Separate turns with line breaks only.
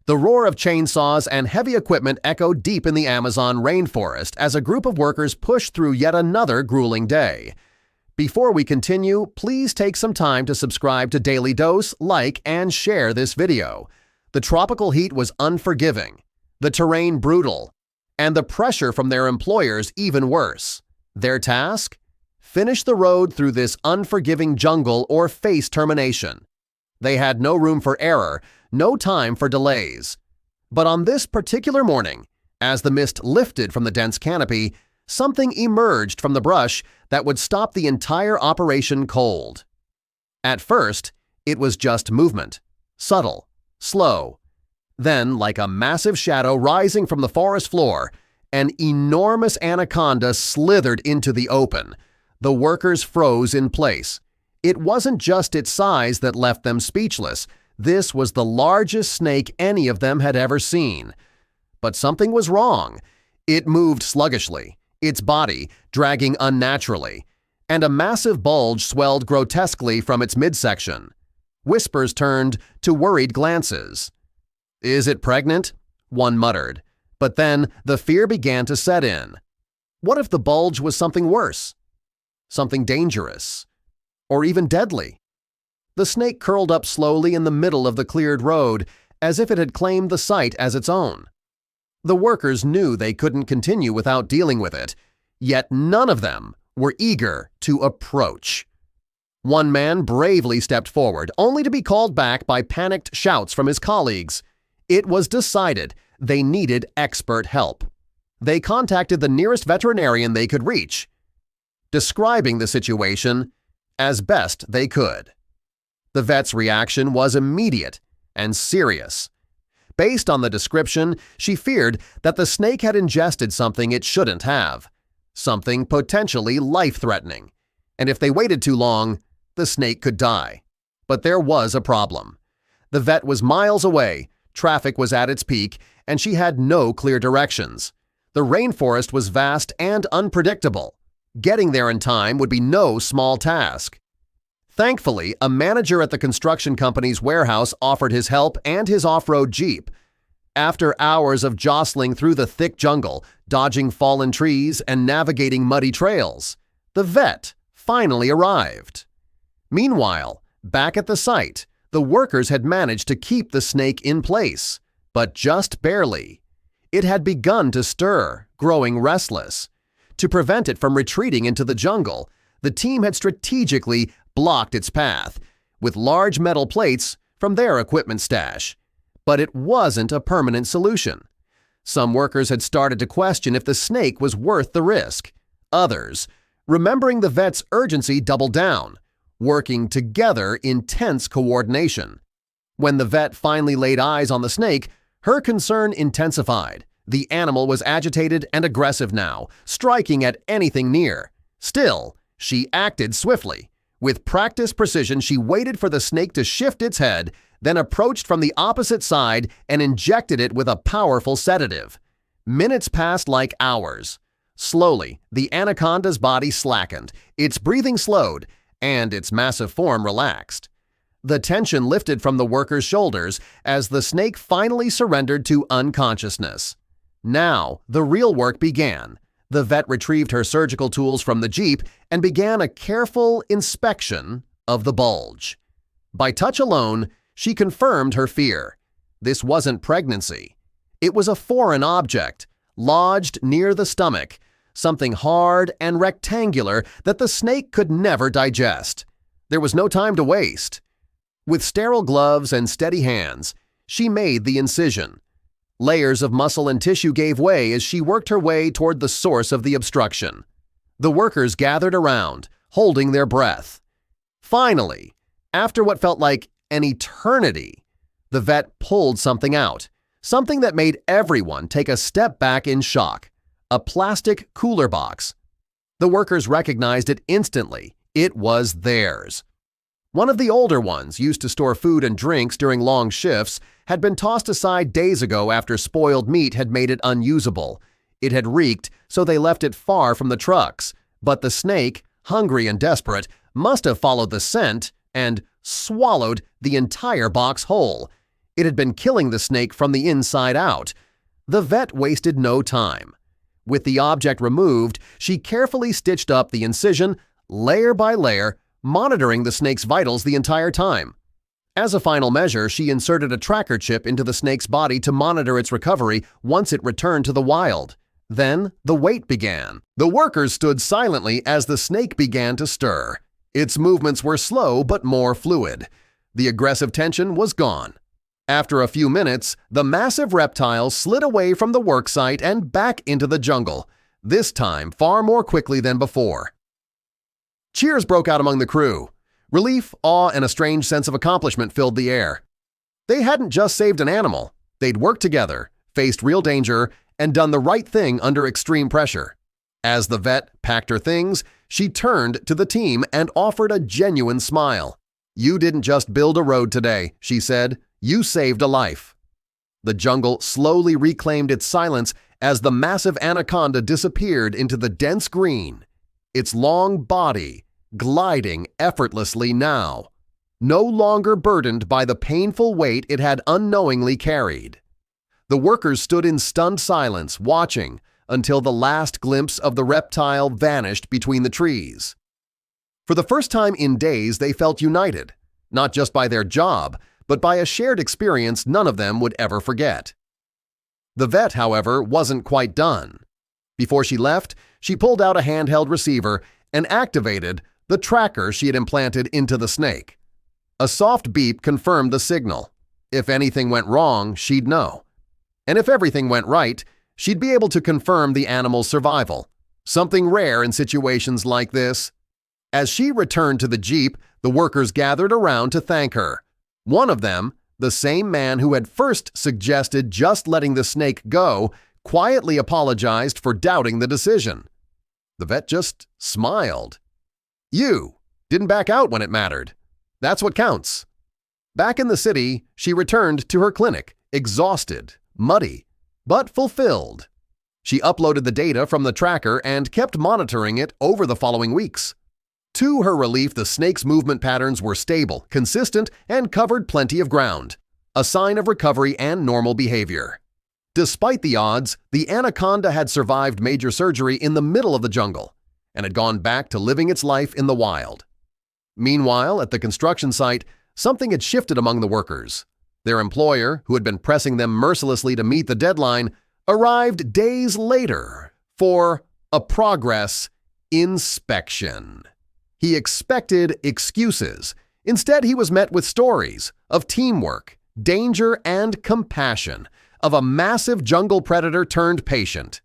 The roar of chainsaws and heavy equipment echoed deep in the Amazon rainforest as a group of workers pushed through yet another grueling day. Before we continue, please take some time to subscribe to Dailydose, like, and share this video. The tropical heat was unforgiving, the terrain brutal, and the pressure from their employers even worse. Their task? Finish the road through this unforgiving jungle or face termination. They had no room for error, no time for delays. But on this particular morning, as the mist lifted from the dense canopy, something emerged from the brush that would stop the entire operation cold. At first, it was just movement, subtle, slow. Then, like a massive shadow rising from the forest floor, an enormous anaconda slithered into the open. The workers froze in place. It wasn't just its size that left them speechless. This was the largest snake any of them had ever seen. But something was wrong. It moved sluggishly, its body dragging unnaturally, and a massive bulge swelled grotesquely from its midsection. Whispers turned to worried glances. "Is it pregnant?" one muttered. But then the fear began to set in. What if the bulge was something worse? Something dangerous? Or even deadly? The snake curled up slowly in the middle of the cleared road, as if it had claimed the site as its own. The workers knew they couldn't continue without dealing with it, yet none of them were eager to approach. One man bravely stepped forward, only to be called back by panicked shouts from his colleagues. It was decided they needed expert help. They contacted the nearest veterinarian they could reach, describing the situation as best they could. The vet's reaction was immediate and serious. Based on the description, she feared that the snake had ingested something it shouldn't have, something potentially life-threatening, and if they waited too long, the snake could die. But there was a problem. The vet was miles away, traffic was at its peak, and she had no clear directions. The rainforest was vast and unpredictable. Getting there in time would be no small task. Thankfully, a manager at the construction company's warehouse offered his help and his off-road Jeep. After hours of jostling through the thick jungle, dodging fallen trees, and navigating muddy trails, the vet finally arrived. Meanwhile, back at the site, the workers had managed to keep the snake in place, but just barely. It had begun to stir, growing restless. To prevent it from retreating into the jungle, the team had strategically blocked its path with large metal plates from their equipment stash. But it wasn't a permanent solution. Some workers had started to question if the snake was worth the risk. Others, remembering the vet's urgency, doubled down, working together in tense coordination. When the vet finally laid eyes on the snake, her concern intensified. The animal was agitated and aggressive now, striking at anything near. Still, she acted swiftly. With practiced precision, she waited for the snake to shift its head, then approached from the opposite side and injected it with a powerful sedative. Minutes passed like hours. Slowly, the anaconda's body slackened, its breathing slowed, and its massive form relaxed. The tension lifted from the workers' shoulders as the snake finally surrendered to unconsciousness. Now, the real work began. The vet retrieved her surgical tools from the Jeep and began a careful inspection of the bulge. By touch alone, she confirmed her fear. This wasn't pregnancy. It was a foreign object, lodged near the stomach, something hard and rectangular that the snake could never digest. There was no time to waste. With sterile gloves and steady hands, she made the incision. Layers of muscle and tissue gave way as she worked her way toward the source of the obstruction. The workers gathered around, holding their breath. Finally, after what felt like an eternity, the vet pulled something out, something that made everyone take a step back in shock: a plastic cooler box. The workers recognized it instantly. It was theirs. One of the older ones, used to store food and drinks during long shifts, had been tossed aside days ago after spoiled meat had made it unusable. It had reeked, so they left it far from the trucks. But the snake, hungry and desperate, must have followed the scent and swallowed the entire box whole. It had been killing the snake from the inside out. The vet wasted no time. With the object removed, she carefully stitched up the incision, layer by layer, monitoring the snake's vitals the entire time. As a final measure, she inserted a tracker chip into the snake's body to monitor its recovery once it returned to the wild. Then the wait began. The workers stood silently as the snake began to stir. Its movements were slow but more fluid. The aggressive tension was gone. After a few minutes, the massive reptile slid away from the worksite and back into the jungle, this time far more quickly than before. Cheers broke out among the crew. Relief, awe, and a strange sense of accomplishment filled the air. They hadn't just saved an animal. They'd worked together, faced real danger, and done the right thing under extreme pressure. As the vet packed her things, she turned to the team and offered a genuine smile. "You didn't just build a road today," she said. "You saved a life." The jungle slowly reclaimed its silence as the massive anaconda disappeared into the dense green, its long body gliding effortlessly now, no longer burdened by the painful weight it had unknowingly carried. The workers stood in stunned silence, watching until the last glimpse of the reptile vanished between the trees. For the first time in days, they felt united, not just by their job, but by a shared experience none of them would ever forget. The vet, however, wasn't quite done. Before she left, she pulled out a handheld receiver and activated the tracker she had implanted into the snake. A soft beep confirmed the signal. If anything went wrong, she'd know. And if everything went right, she'd be able to confirm the animal's survival, something rare in situations like this. As she returned to the jeep, the workers gathered around to thank her. One of them, the same man who had first suggested just letting the snake go, quietly apologized for doubting the decision. The vet just smiled. "You didn't back out when it mattered. That's what counts." Back in the city, she returned to her clinic, exhausted, muddy, but fulfilled. She uploaded the data from the tracker and kept monitoring it over the following weeks. To her relief, the snake's movement patterns were stable, consistent, and covered plenty of ground, a sign of recovery and normal behavior. Despite the odds, the anaconda had survived major surgery in the middle of the jungle and had gone back to living its life in the wild. Meanwhile, at the construction site, something had shifted among the workers. Their employer, who had been pressing them mercilessly to meet the deadline, arrived days later for a progress inspection. He expected excuses. Instead, he was met with stories of teamwork, danger, and compassion, of a massive jungle predator turned patient.